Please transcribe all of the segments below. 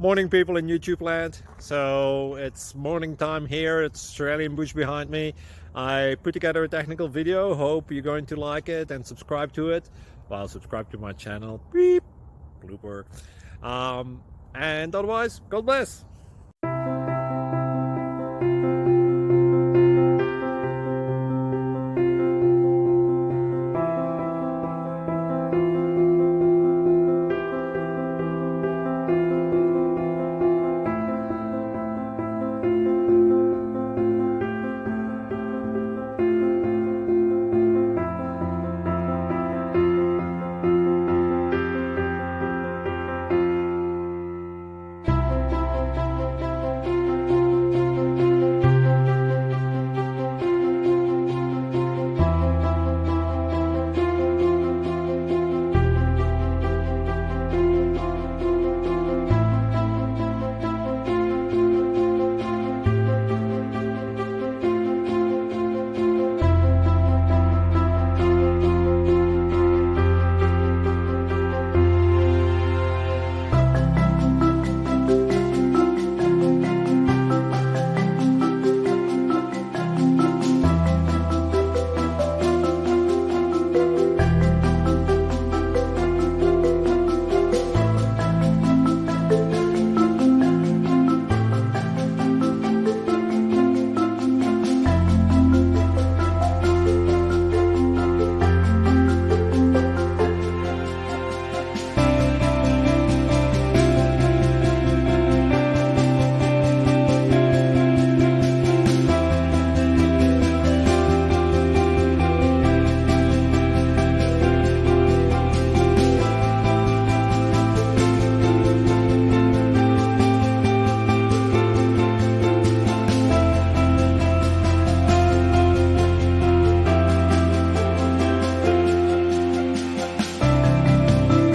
Morning, people in YouTube land. So it's morning time here. It's Australian bush behind me. I put together a technical video. Hope you're going to like it and subscribe to it. Well, subscribe to my channel. Beep. Blooper. And otherwise, God bless.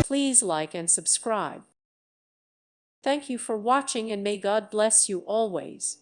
Please like and subscribe. Thank you for watching and may God bless you always.